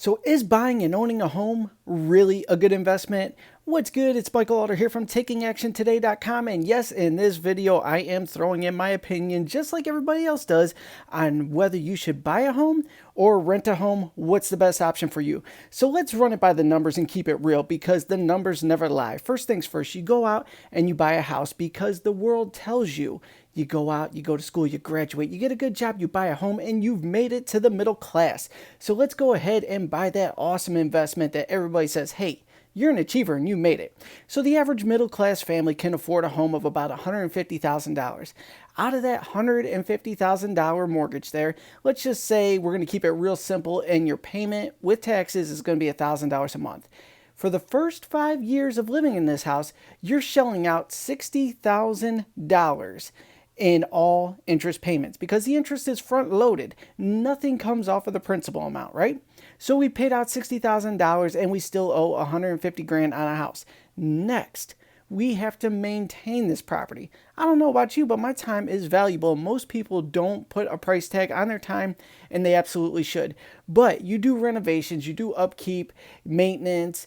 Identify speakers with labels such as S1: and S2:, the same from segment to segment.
S1: So is buying and owning a home really a good investment? What's good? It's Michael Alder here from TakingActionToday.com, and yes, in this video I am throwing in my opinion, just like everybody else does, on whether you should buy a home or rent a home. What's the best option for you? So let's run it by the numbers and keep it real, because the numbers never lie. First things first, you go out and you buy a house because the world tells you. You go out, you go to school, you graduate, you get a good job, you buy a home, and you've made it to the middle class. So let's go ahead and buy that awesome investment that everybody says, hey, you're an achiever and you made it. So the average middle class family can afford a home of about $150,000. Out of that $150,000 mortgage there, let's just say we're going to keep it real simple, and your payment with taxes is going to be $1,000 a month. For the first 5 years of living in this house, you're shelling out $60,000 in all interest payments, because the interest is front loaded. Nothing comes off of the principal amount, right? So we paid out $60,000 and we still owe $150,000 on a house. Next, we have to maintain this property. I don't know about you, but my time is valuable. Most people don't put a price tag on their time, and they absolutely should. But you do renovations, you do upkeep, maintenance,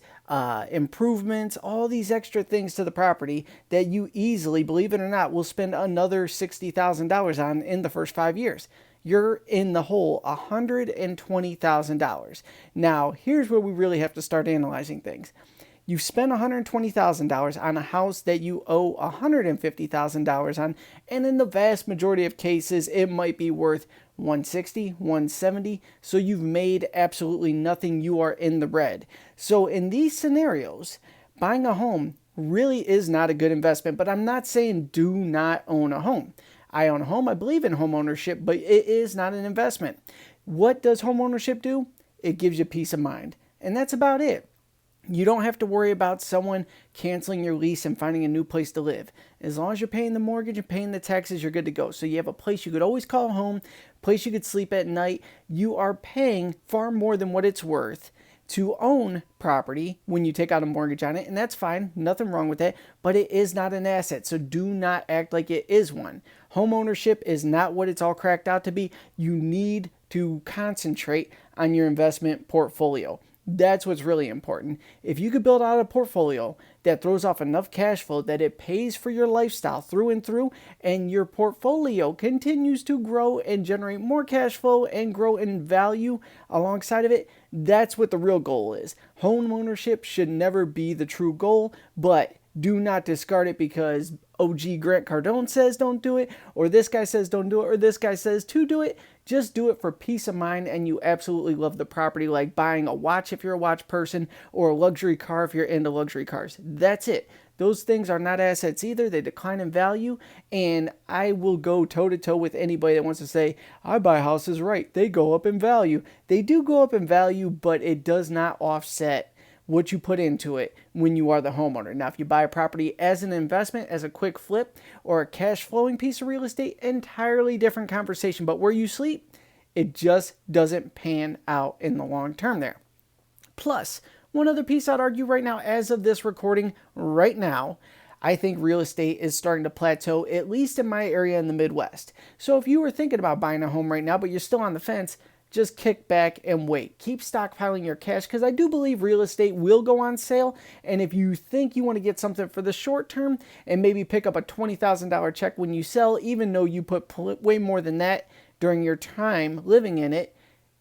S1: improvements, all these extra things to the property that you easily, believe it or not, will spend another $60,000 on in the first 5 years. You're in the hole $120,000. Now, here's where we really have to start analyzing things. You've spent $120,000 on a house that you owe $150,000 on, and in the vast majority of cases, it might be worth $160,000, $170,000, so you've made absolutely nothing. You are in the red. So in these scenarios, buying a home really is not a good investment, but I'm not saying do not own a home. I own a home. I believe in home ownership, but it is not an investment. What does home ownership do? It gives you peace of mind, and that's about it. You don't have to worry about someone canceling your lease and finding a new place to live. As long as you're paying the mortgage and paying the taxes, you're good to go. So you have a place you could always call home, a place you could sleep at night. You are paying far more than what it's worth to own property when you take out a mortgage on it, and that's fine. Nothing wrong with that, but it is not an asset, so do not act like it is one. Home ownership is not what it's all cracked out to be. You need to concentrate on your investment portfolio. That's what's really important. If you could build out a portfolio that throws off enough cash flow that it pays for your lifestyle through and through, and your portfolio continues to grow and generate more cash flow and grow in value alongside of it, that's what the real goal is. Home ownership should never be the true goal, but do not discard it because OG Grant Cardone says don't do it, or this guy says don't do it, or this guy says to do it. Just do it for peace of mind, and you absolutely love the property, like buying a watch if you're a watch person, or a luxury car if you're into luxury cars. That's it. Those things are not assets either. They decline in value, and I will go toe-to-toe with anybody that wants to say, I buy houses right. They go up in value. They do go up in value, but it does not offset what you put into it when you are the homeowner. Now, if you buy a property as an investment, as a quick flip, or a cash flowing piece of real estate, entirely different conversation. But where you sleep, it just doesn't pan out in the long term there. Plus, one other piece I'd argue right now, as of this recording right now, I think real estate is starting to plateau, at least in my area in the Midwest. So if you were thinking about buying a home right now, but you're still on the fence, just kick back and wait. Keep stockpiling your cash, because I do believe real estate will go on sale. And if you think you want to get something for the short term and maybe pick up a $20,000 check when you sell, even though you put way more than that during your time living in it,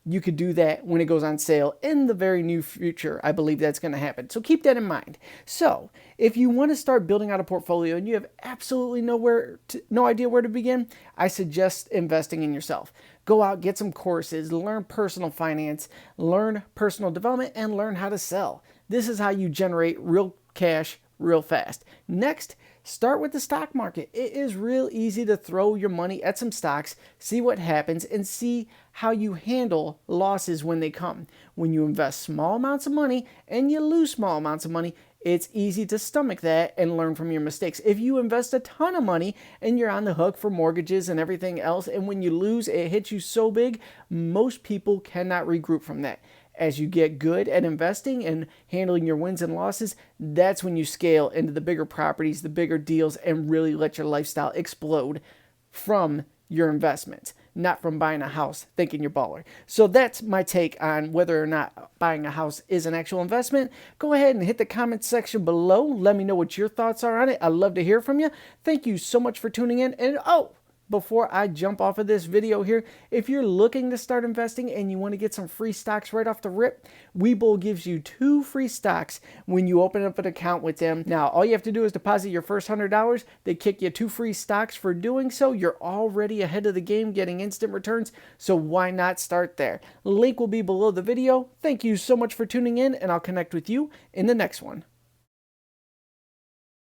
S1: you could do that when it goes on sale in the very near future. I believe that's going to happen. So keep that in mind. So if you want to start building out a portfolio and you have absolutely no idea where to begin, I suggest investing in yourself. Go out, get some courses, learn personal finance, learn personal development, and learn how to sell. This is how you generate real cash real fast. Next, start with the stock market. It is real easy to throw your money at some stocks, see what happens, and see how you handle losses when they come. When you invest small amounts of money and you lose small amounts of money, it's easy to stomach that and learn from your mistakes. If you invest a ton of money and you're on the hook for mortgages and everything else, and when you lose, it hits you so big, most people cannot regroup from that. As you get good at investing and handling your wins and losses, that's when you scale into the bigger properties, the bigger deals, and really let your lifestyle explode from your investments, not from buying a house thinking you're baller. So that's my take on whether or not buying a house is an actual investment. Go ahead and hit the comment section below. Let me know what your thoughts are on it. I'd love to hear from you. Thank you so much for tuning in. And before I jump off of this video here, if you're looking to start investing and you want to get some free stocks right off the rip, Webull gives you 2 free stocks when you open up an account with them. Now, all you have to do is deposit your first $100. They kick you 2 free stocks for doing so. You're already ahead of the game getting instant returns, so why not start there? Link will be below the video. Thank you so much for tuning in, and I'll connect with you in the next one.